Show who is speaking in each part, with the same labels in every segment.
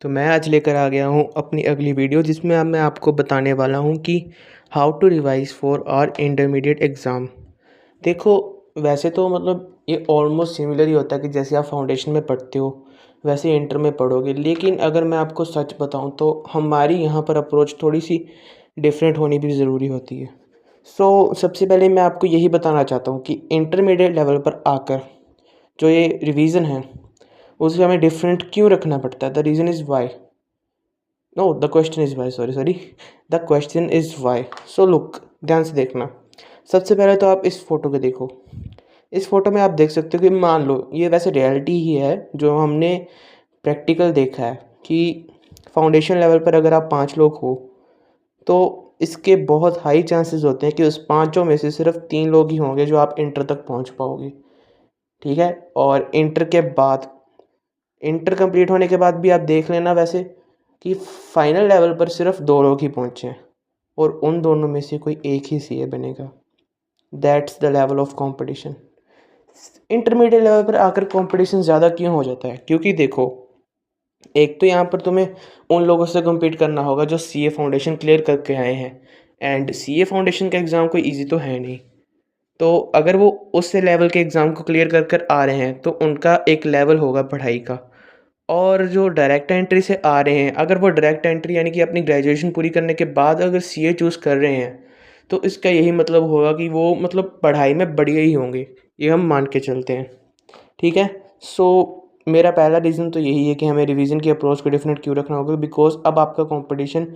Speaker 1: तो मैं आज लेकर आ गया हूँ अपनी अगली वीडियो जिसमें अब मैं आपको बताने वाला हूँ कि how to revise for our intermediate exam. देखो, वैसे तो मतलब ये ऑलमोस्ट सिमिलर ही होता है कि जैसे आप फाउंडेशन में पढ़ते हो वैसे इंटर में पढ़ोगे, लेकिन अगर मैं आपको सच बताऊँ तो हमारी यहाँ पर अप्रोच थोड़ी सी डिफरेंट होनी भी ज़रूरी होती है। सबसे पहले मैं आपको यही बताना चाहता हूँ कि इंटरमीडिएट लेवल पर आकर जो ये रिवीजन है उसे हमें डिफरेंट क्यों रखना पड़ता है। The reason is why. No, the question is why, sorry, the question is why. So look, ध्यान से देखना। सबसे पहले तो आप इस फोटो को देखो। इस फोटो में आप देख सकते हो कि मान लो ये वैसे रियलिटी ही है जो हमने प्रैक्टिकल देखा है कि फाउंडेशन लेवल पर अगर आप 5 लोग हो तो इसके बहुत हाई चांसेस होते हैं कि उस पाँचों में से सिर्फ 3 लोग ही होंगे जो आप इंटर तक पहुंच पाओगे। ठीक है। और इंटर कंप्लीट होने के बाद भी आप देख लेना वैसे कि फाइनल लेवल पर सिर्फ 2 लोग ही पहुँचे हैं और उन दोनों में से कोई एक ही सीए बनेगा। That's the level of competition. Intermediate level पर आकर कंपटीशन ज़्यादा क्यों हो जाता है? क्योंकि देखो, एक तो यहाँ पर तुम्हें उन लोगों से compete करना होगा जो सीए फाउंडेशन क्लियर करके आए हैं, एंड सीए फाउंडेशन का एग्ज़ाम कोई ईजी तो है नहीं। तो अगर वो उस लेवल के एग्ज़ाम को क्लियर कर कर आ रहे हैं तो उनका एक लेवल होगा पढ़ाई का। और जो डायरेक्ट एंट्री से आ रहे हैं, अगर वो डायरेक्ट एंट्री यानी कि अपनी ग्रेजुएशन पूरी करने के बाद अगर सीए चूज़ कर रहे हैं तो इसका यही मतलब होगा कि वो मतलब पढ़ाई में बढ़िया ही होंगे, ये हम मान के चलते हैं। ठीक है। सो मेरा पहला रीज़न तो यही है कि हमें रिवीजन की अप्रोच को डिफरेंट क्यों रखना होगा, बिकॉज अब आपका कंपटीशन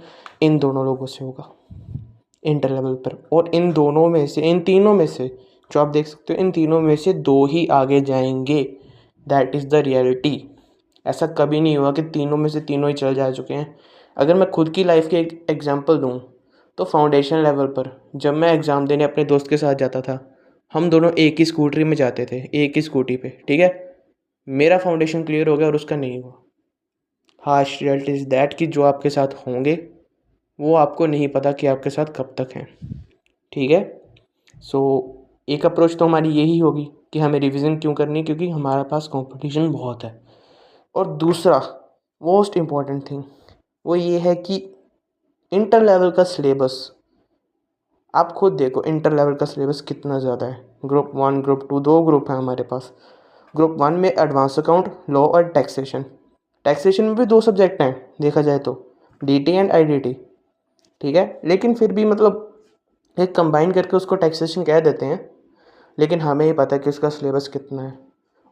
Speaker 1: इन दोनों लोगों से होगा इंटर लेवल पर। और इन तीनों में से जो आप देख सकते हो, इन तीनों में से 2 ही आगे जाएंगे। That is the reality. ऐसा कभी नहीं हुआ कि तीनों में से तीनों ही चल जा चुके हैं। अगर मैं खुद की लाइफ के एक एग्जांपल दूं तो फाउंडेशन लेवल पर जब मैं एग्ज़ाम देने अपने दोस्त के साथ जाता था, हम दोनों एक ही स्कूटरी में जाते थे, एक ही स्कूटी पे। ठीक है। मेरा फाउंडेशन क्लियर हो गया और उसका नहीं हुआ। हार्श रियलिटी इज़ दैट कि जो आपके साथ होंगे वो आपको नहीं पता कि आपके साथ कब तक हैं। ठीक है। सो एक अप्रोच तो हमारी यही होगी कि हमें रिवीजन क्यों करनी है, क्योंकि हमारे पास कंपटीशन बहुत है। और दूसरा मोस्ट इम्पॉर्टेंट थिंग वो ये है कि इंटर लेवल का सिलेबस आप खुद देखो। इंटर लेवल का सिलेबस कितना ज़्यादा है। ग्रुप 1 ग्रुप 2 2 ग्रुप हैं हमारे पास। ग्रुप 1 में एडवांस अकाउंट, लॉ और टैक्सेशन। टैक्सेशन में भी 2 सब्जेक्ट हैं देखा जाए तो, डीटी एंड आईडीटी। ठीक है। लेकिन फिर भी मतलब एक कंबाइन करके उसको टैक्सेशन कह देते हैं, लेकिन हमें ही पता है कि उसका सिलेबस कितना है।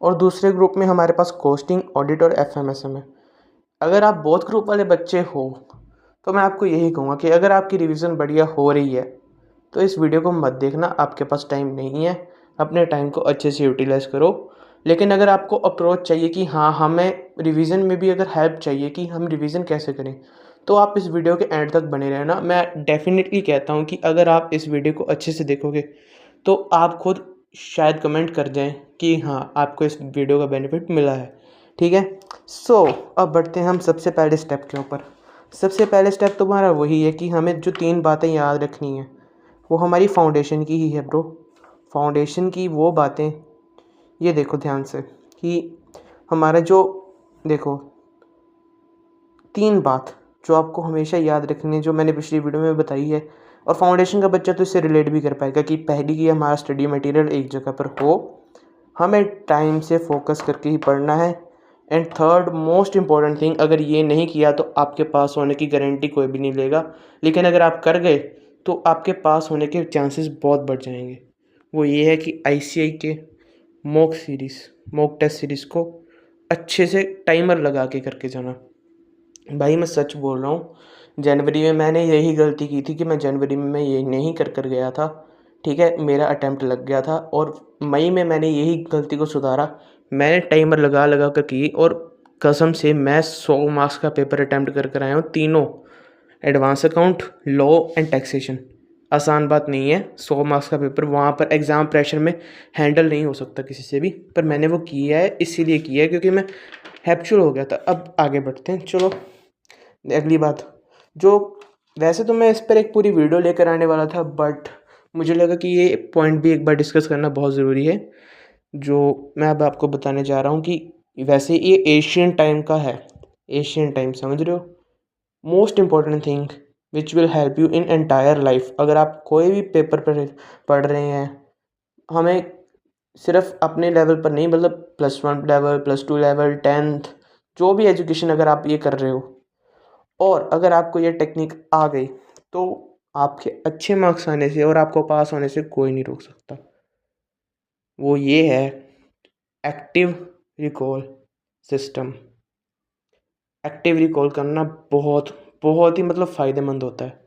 Speaker 1: और दूसरे ग्रुप में हमारे पास कॉस्टिंग, ऑडिट और एफएमएसएम है। अगर आप बोथ ग्रुप वाले बच्चे हो तो मैं आपको यही कहूँगा कि अगर आपकी रिवीजन बढ़िया हो रही है तो इस वीडियो को मत देखना, आपके पास टाइम नहीं है। अपने टाइम को अच्छे से यूटिलाइज़ करो। लेकिन अगर आपको अप्रोच चाहिए कि हाँ, हमें रिवीजन में भी अगर हेल्प चाहिए कि हम रिवीजन कैसे करें, तो आप इस वीडियो के एंड तक बने रहना। मैं डेफिनेटली कहता हूँ कि अगर आप इस वीडियो को अच्छे से देखोगे तो आप खुद शायद कमेंट कर जाएं कि हाँ, आपको इस वीडियो का बेनिफिट मिला है। ठीक है। अब बढ़ते हैं हम सबसे पहले स्टेप के ऊपर। सबसे पहले स्टेप तो हमारा वही है कि हमें जो 3 बातें याद रखनी है वो हमारी फाउंडेशन की ही है ब्रो। फाउंडेशन की वो बातें, ये देखो ध्यान से कि हमारा जो, देखो, 3 बात जो आपको हमेशा याद रखनी है, जो मैंने पिछली वीडियो में बताई है। और फाउंडेशन का बच्चा तो इससे रिलेट भी कर पाएगा कि पहली की हमारा स्टडी मटेरियल एक जगह पर हो, हमें टाइम से फोकस करके ही पढ़ना है। And third most important thing, अगर ये नहीं किया तो आपके पास होने की गारंटी कोई भी नहीं लेगा, लेकिन अगर आप कर गए तो आपके पास होने के चांसेस बहुत बढ़ जाएंगे। वो ये है कि आईसीआई के मॉक टेस्ट सीरीज़ को अच्छे से टाइमर लगा के करके जाना। भाई मैं सच बोल रहा हूँ, जनवरी में मैंने यही गलती की थी कि मैं जनवरी में मैं ये नहीं कर गया था। ठीक है। मेरा अटैम्प्ट लग गया था और मई में मैंने यही गलती को सुधारा। मैंने टाइमर लगा लगा कर की और कसम से मैं 100 मार्क्स का पेपर अटैम्प्ट कर आया हूँ, तीनों, advance account, law and taxation. आसान बात नहीं है 100 मार्क्स का पेपर, वहाँ पर एग्ज़ाम प्रेशर में हैंडल नहीं हो सकता किसी से भी, पर मैंने वो किया है, इसीलिए किया है क्योंकि मैं हैप्चुअल हो गया था। अब आगे बढ़ते हैं। चलो अगली बात, जो वैसे तो मैं इस पर एक पूरी वीडियो लेकर आने वाला था, बट मुझे लगा कि ये पॉइंट भी एक बार डिस्कस करना बहुत ज़रूरी है। जो मैं अब आपको बताने जा रहा हूँ कि वैसे ये एशियन टाइम का है, एशियन टाइम, समझ रहे हो? Most important thing which will help you in entire life. अगर आप कोई भी पेपर पढ़ रहे हैं, हमें सिर्फ अपने लेवल पर नहीं, मतलब +1 लेवल, +2 लेवल, 10th, जो भी एजुकेशन अगर आप ये कर रहे हो और अगर आपको ये टेक्निक आ गई तो आपके अच्छे मार्क्स आने से और आपको पास होने से कोई नहीं रोक सकता। वो ये है active recall system. Active recall करना बहुत बहुत ही मतलब फ़ायदेमंद होता है,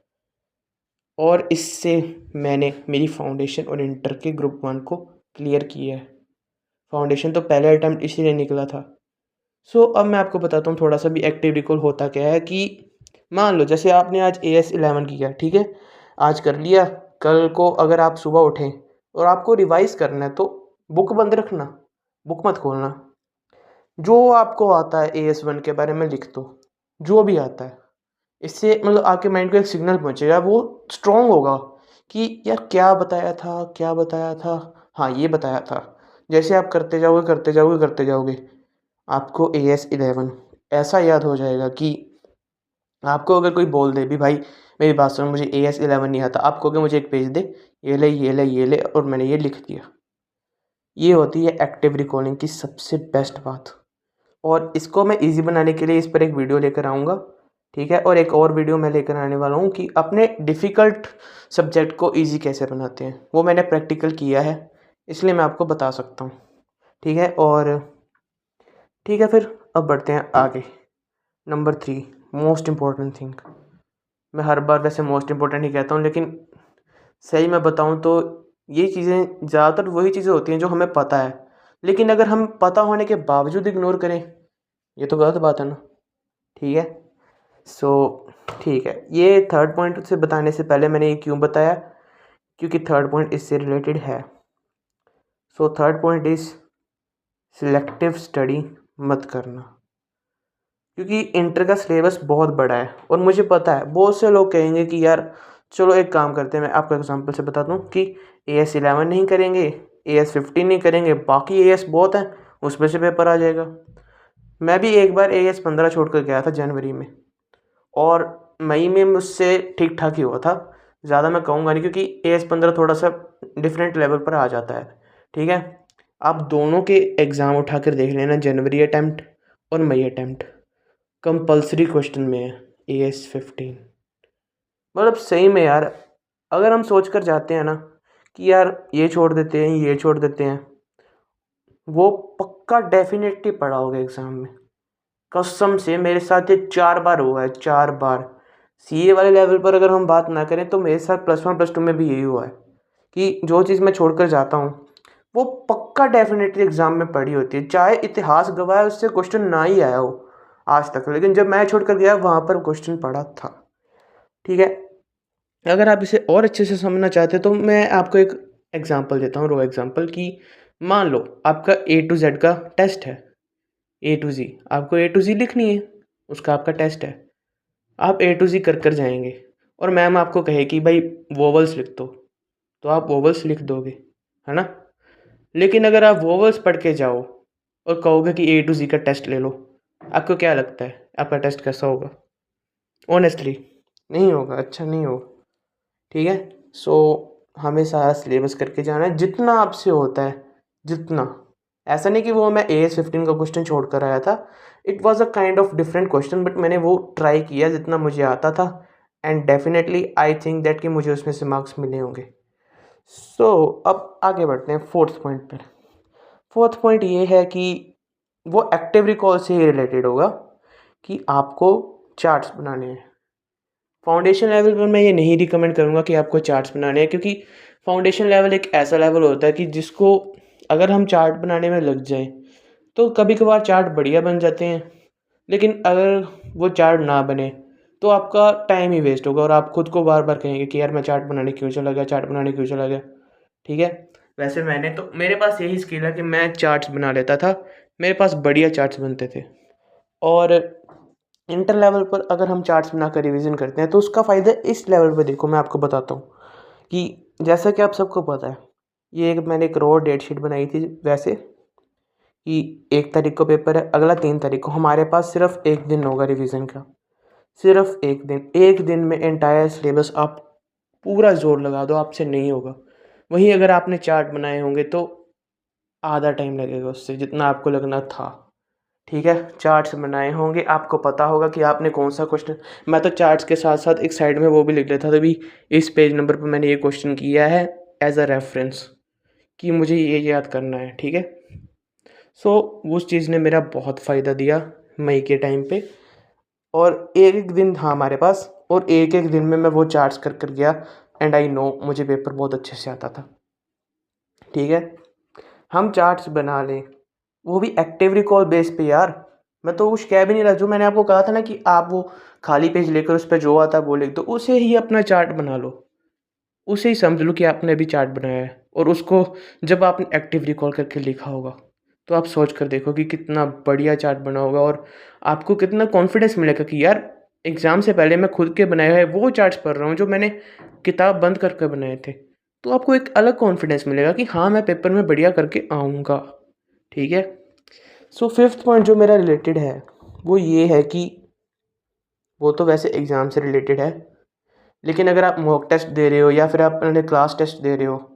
Speaker 1: और इससे मैंने मेरी फाउंडेशन और इंटर के ग्रुप 1 को क्लियर किया है। फाउंडेशन तो पहले अटैम्प्ट इसीलिए निकला था। अब मैं आपको बताता हूँ थोड़ा सा भी एक्टिव रिकॉल होता क्या है। कि मान लो जैसे आपने आज AS11 किया, ठीक है, आज कर लिया, कल को अगर आप सुबह उठें और आपको रिवाइज़ करना है तो बुक बंद रखना, बुक मत खोलना। जो आपको आता है AS1 के बारे में लिख दो, जो भी आता है। इससे मतलब आपके माइंड को एक सिग्नल पहुँचेगा, वो स्ट्रॉन्ग होगा कि यार क्या बताया था, क्या बताया था, हाँ ये बताया था। जैसे आप करते जाओगे, करते जाओगे, करते जाओगे, आपको AS11 ऐसा याद हो जाएगा कि आपको अगर कोई बोल दे भी भाई मेरी बात सुन, मुझे AS11 नहीं आता, आप कहोगे मुझे एक पेज दे, ये ले, ये ले, ये ले, और मैंने ये लिख दिया। ये होती है एक्टिव रिकॉलिंग की सबसे बेस्ट बात। और इसको मैं ईज़ी बनाने के लिए इस पर एक वीडियो लेकर आऊँगा, ठीक है। और एक और वीडियो मैं लेकर आने वाला हूँ कि अपने डिफ़िकल्ट सब्जेक्ट को ईज़ी कैसे बनाते हैं। वो मैंने प्रैक्टिकल किया है, इसलिए मैं आपको बता सकता हूँ, ठीक है। और ठीक है, फिर अब बढ़ते हैं आगे। Number 3 most important thing. मैं हर बार वैसे मोस्ट इम्पॉर्टेंट ही कहता हूँ, लेकिन सही मैं बताऊँ तो ये चीज़ें ज़्यादातर वही चीज़ें होती हैं जो हमें पता है, लेकिन अगर हम पता होने के बावजूद इग्नोर करें, ये तो गलत बात है ना, ठीक है। ठीक है, ये थर्ड पॉइंट से बताने से पहले मैंने ये क्यों बताया, क्योंकि थर्ड पॉइंट इससे रिलेटेड है। Third point is selective study मत करना, क्योंकि इंटर का सिलेबस बहुत बड़ा है और मुझे पता है बहुत से लोग कहेंगे कि यार चलो एक काम करते हैं। मैं आपको एग्जांपल से बताता हूँ कि AS11 नहीं करेंगे, AS15 नहीं करेंगे, बाकी AS बहुत हैं, उसमें से पेपर आ जाएगा। मैं भी एक बार AS15 छोड़ कर गया था जनवरी में, और मई में मुझसे ठीक ठाक ही हुआ था। ज़्यादा मैं कहूँगा नहीं, क्योंकि AS15 थोड़ा सा डिफरेंट लेवल पर आ जाता है, ठीक है। आप दोनों के एग्ज़ाम उठा कर देख लेना, जनवरी अटैम्प्ट और मई अटैम्प्ट कंपल्सरी क्वेश्चन में है AS15। मतलब सही में यार, अगर हम सोच कर जाते हैं ना कि यार ये छोड़ देते हैं, ये छोड़ देते हैं, वो पक्का डेफिनेटली पढ़ा होगा एग्ज़ाम में। कसम से मेरे साथ ये 4 बार हुआ है, 4 बार। CA वाले लेवल पर अगर हम बात ना करें तो मेरे साथ +1 +2 में भी यही हुआ है कि जो चीज़ मैं छोड़ कर जाता हूँ वो पक्का डेफिनेटली एग्ज़ाम में पढ़ी होती है, चाहे इतिहास गवाह उससे क्वेश्चन ना ही आया हो आज तक, लेकिन जब मैं छोड़ कर गया वहाँ पर क्वेश्चन पढ़ा था, ठीक है। अगर आप इसे और अच्छे से समझना चाहते हैं तो मैं आपको एक एग्जांपल देता हूँ, रो एग्जांपल, कि मान लो आपका A to Z का टेस्ट है, A to Z, आपको A to Z लिखनी है, उसका आपका टेस्ट है। आप A to Z कर जाएंगे और मैम आपको कहे कि भाई वोवल्स लिख दो, तो आप वोवल्स लिख दोगे, है ना। लेकिन अगर आप वोवल्स पढ़ के जाओ और कहोगे कि A to Z का टेस्ट ले लो, आपको क्या लगता है आपका टेस्ट कैसा होगा? ऑनेस्टली नहीं होगा, अच्छा नहीं होगा, ठीक है। हमें सारा सिलेबस करके जाना है जितना आपसे होता है, जितना। ऐसा नहीं कि वो मैं AS15 का क्वेश्चन छोड़ कर आया था, it was a kind of different question, but मैंने वो ट्राई किया जितना मुझे आता था, and definitely I think that कि मुझे उसमें से मार्क्स मिले होंगे। अब आगे बढ़ते हैं फोर्थ पॉइंट पर। फोर्थ पॉइंट ये है कि वो एक्टिव रिकॉल से ही रिलेटेड होगा कि आपको चार्ट्स बनाने हैं। फाउंडेशन लेवल पर मैं ये नहीं रिकमेंड करूँगा कि आपको चार्ट्स बनाने हैं, क्योंकि फाउंडेशन लेवल एक ऐसा लेवल होता है कि जिसको अगर हम चार्ट बनाने में लग जाएं तो कभी कभार चार्ट बढ़िया बन जाते हैं, लेकिन अगर वो चार्ट ना बने तो आपका टाइम ही वेस्ट होगा और आप खुद को बार बार कहेंगे कि यार मैं चार्ट बनाने क्यों चला गया, चार्ट बनाने क्यों चला गया, ठीक है। वैसे मेरे पास यही स्किल है कि मैं चार्ट्स बना लेता था, मेरे पास बढ़िया चार्ट्स बनते थे। और इंटर लेवल पर अगर हम चार्ट्स बनाकर रिवीजन करते हैं तो उसका फ़ायदा इस लेवल पे देखो, मैं आपको बताता हूँ कि जैसा कि आप सबको पता है, ये एक मैंने एक रो डेट शीट बनाई थी वैसे, कि 1 तारीख को पेपर है, अगला 3 तारीख को। हमारे पास सिर्फ 1 दिन होगा रिवीजन का, सिर्फ 1 दिन में एंटायर सिलेबस आप पूरा जोर लगा दो, आपसे नहीं होगा। वहीं अगर आपने चार्ट बनाए होंगे तो आधा टाइम लगेगा उससे, जितना आपको लगना था। ठीक है, चार्ट्स बनाए होंगे, आपको पता होगा कि आपने कौन सा क्वेश्चन। मैं तो चार्ट्स के साथ साथ एक साइड में वो भी लिख लेता था, तभी इस पेज नंबर पर मैंने ये क्वेश्चन किया है एज अ रेफरेंस, कि मुझे ये याद करना है। ठीक है, सो उस चीज़ ने मेरा बहुत फ़ायदा दिया मई के टाइम पे। और एक एक दिन था हमारे पास, और एक एक दिन में मैं वो चार्ट्स कर कर गया, एंड आई नो मुझे पेपर बहुत अच्छे से आता था। ठीक है, हम चार्ट्स बना लें, वो भी एक्टिव रिकॉल बेस पे यार। मैं तो कुछ कह भी नहीं रहा, जो मैंने आपको कहा था ना कि आप वो खाली पेज लेकर उस पर जो आता है वो लिख दो, उसे ही अपना चार्ट बना लो, उसे ही समझ लो कि आपने अभी चार्ट बनाया है। और उसको जब आपने एक्टिव रिकॉल करके लिखा होगा तो आप सोच कर देखो कि कितना बढ़िया चार्ट बना होगा, और आपको कितना कॉन्फिडेंस मिलेगा कि यार एग्ज़ाम से पहले मैं खुद के बनाए हुए वो चार्ट्स पढ़ रहा हूँ जो मैंने किताब बंद करके बनाए थे। तो आपको एक अलग कॉन्फिडेंस मिलेगा कि हाँ, मैं पेपर में बढ़िया करके आऊँगा। ठीक है, सो फिफ्थ पॉइंट जो मेरा रिलेटेड है वो ये है कि वो तो वैसे एग्ज़ाम से रिलेटेड है, लेकिन अगर आप मॉक टेस्ट दे रहे हो या फिर आप अपने क्लास टेस्ट दे रहे हो,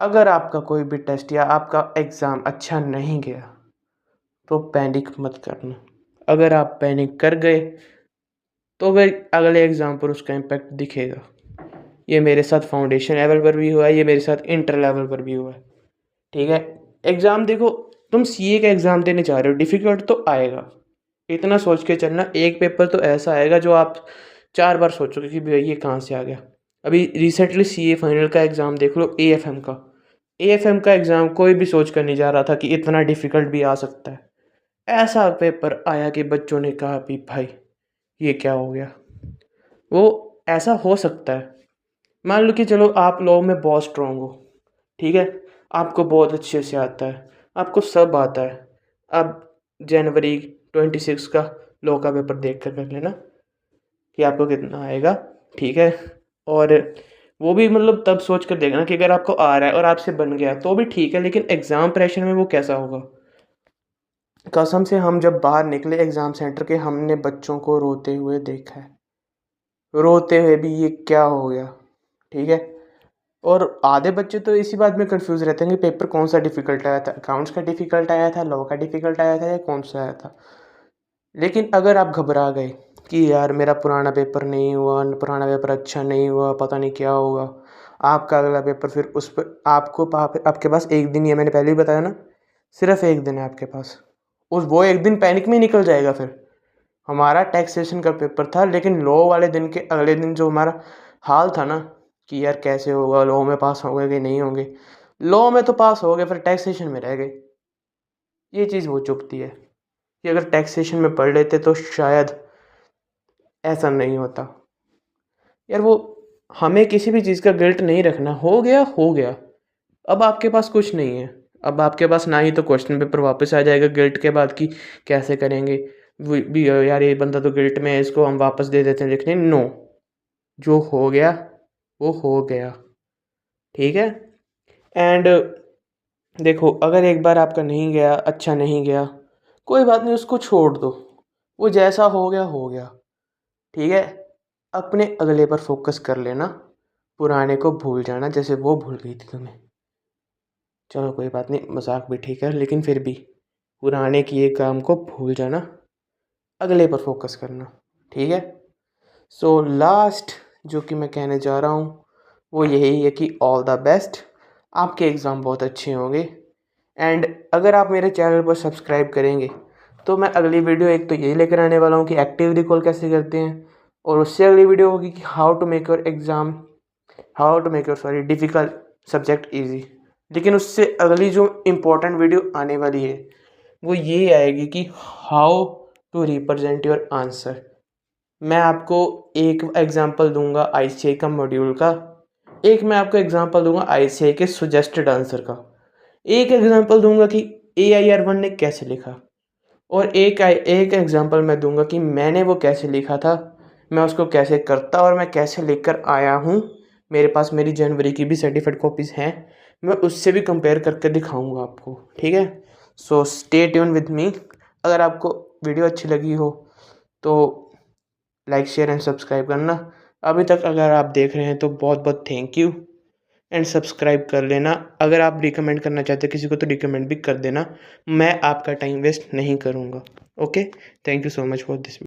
Speaker 1: अगर आपका कोई भी टेस्ट या आपका एग्ज़ाम अच्छा नहीं गया तो पैनिक मत करना। अगर आप पैनिक कर गए तो फिर अगले एग्ज़ाम पर उसका इम्पैक्ट दिखेगा। ये मेरे साथ फाउंडेशन लेवल पर भी हुआ है, ये मेरे साथ इंटर लेवल पर भी हुआ है। ठीक है, एग्ज़ाम देखो, तुम सीए का एग्ज़ाम देने जा रहे हो, डिफ़िकल्ट तो आएगा, इतना सोच के चलना। एक पेपर तो ऐसा आएगा जो आप 4 बार सोचोगे कि भई ये कहाँ से आ गया। अभी रिसेंटली सीए फाइनल का एग्ज़ाम देख लो, एएफएम का। एएफएम का एग्ज़ाम कोई भी सोच कर नहीं जा रहा था कि इतना डिफ़िकल्ट भी आ सकता है। ऐसा पेपर आया कि बच्चों ने कहा कि भाई ये क्या हो गया। वो ऐसा हो सकता है। मान लो कि चलो आप लॉ में बहुत स्ट्रॉन्ग हो, ठीक है, आपको बहुत अच्छे से आता है, आपको सब आता है। अब जनवरी 26 का लॉ का पेपर देख कर लेना कि आपको कितना आएगा। ठीक है, और वो भी मतलब तब सोच कर देखना कि अगर आपको आ रहा है और आपसे बन गया तो भी ठीक है, लेकिन एग्ज़ाम प्रेशर में वो कैसा होगा। कसम से हम जब बाहर निकले एग्ज़ाम सेंटर के, हमने बच्चों को रोते हुए देखा है, रोते हुए भी ये क्या हो गया। ठीक है, और आधे बच्चे तो इसी बात में कंफ्यूज रहते हैं कि पेपर कौन सा डिफ़िकल्ट आया था, अकाउंट्स का डिफ़िकल्ट आया था, लॉ का डिफ़िकल्ट आया था, या कौन सा आया था। लेकिन अगर आप घबरा गए कि यार मेरा पुराना पेपर नहीं हुआ, पुराना पेपर अच्छा नहीं हुआ, पता नहीं क्या होगा, आपका अगला पेपर फिर उस पर आपको आपके पास 1 दिन ही है, मैंने पहले ही बताया ना, सिर्फ 1 दिन है आपके पास। उस वो 1 दिन पैनिक में निकल जाएगा फिर। हमारा टैक्सेशन का पेपर था, लेकिन लॉ वाले दिन के अगले दिन जो हमारा हाल था ना कि यार कैसे होगा, लॉ में पास होंगे कि नहीं होंगे। लॉ में तो पास हो गए, फिर टैक्सेशन में रह गए। ये चीज़ वो चुभती है कि अगर टैक्सेशन में पढ़ लेते तो शायद ऐसा नहीं होता। यार वो हमें किसी भी चीज़ का गिल्ट नहीं रखना, हो गया हो गया। अब आपके पास कुछ नहीं है, अब आपके पास ना ही तो क्वेश्चन पेपर वापस आ जाएगा गिल्ट के बाद कि कैसे करेंगे। वो भी यार ये बंदा तो गिल्ट में है, इसको हम वापस दे देते हैं लिखने। नो, जो हो गया वो हो गया। ठीक है, एंड देखो अगर एक बार आपका नहीं गया, अच्छा नहीं गया, कोई बात नहीं, उसको छोड़ दो, वो जैसा हो गया। ठीक है, अपने अगले पर फोकस कर लेना, पुराने को भूल जाना जैसे वो भूल गई थी तुम्हें। चलो कोई बात नहीं, मजाक भी ठीक है, लेकिन फिर भी पुराने किए काम को भूल जाना, अगले पर फोकस करना। ठीक है, सो लास्ट जो कि मैं कहने जा रहा हूँ वो यही है कि ऑल द बेस्ट, आपके एग्ज़ाम बहुत अच्छे होंगे। एंड अगर आप मेरे चैनल पर सब्सक्राइब करेंगे तो मैं अगली वीडियो एक तो यही लेकर आने वाला हूँ कि एक्टिव रिकॉल कैसे करते हैं, और उससे अगली वीडियो होगी कि how to make your sorry difficult subject easy. लेकिन उससे अगली जो इम्पोर्टेंट वीडियो आने वाली है वो ये आएगी कि how to represent your answer. मैं आपको एक एग्जांपल दूंगा आईसीआई का मॉड्यूल का, एक मैं आपको एग्जांपल दूंगा आईसीआई के सजेस्टेड आंसर का, एक एग्जांपल दूंगा कि AIR 1 ने कैसे लिखा, और एक एग्जांपल मैं दूंगा कि मैंने वो कैसे लिखा था, मैं उसको कैसे करता और मैं कैसे लिख कर आया हूँ। मेरे पास मेरी जनवरी की भी सर्टिफाइड कॉपीज़ हैं, मैं उससे भी कंपेयर करके दिखाऊंगा आपको। ठीक है, so stay tune with me. अगर आपको वीडियो अच्छी लगी हो तो लाइक शेयर एंड सब्सक्राइब करना। अभी तक अगर आप देख रहे हैं तो बहुत बहुत थैंक यू एंड सब्सक्राइब कर लेना। अगर आप रिकमेंड करना चाहते हैं किसी को तो रिकमेंड भी कर देना, मैं आपका टाइम वेस्ट नहीं करूँगा। Okay, thank you so much for this.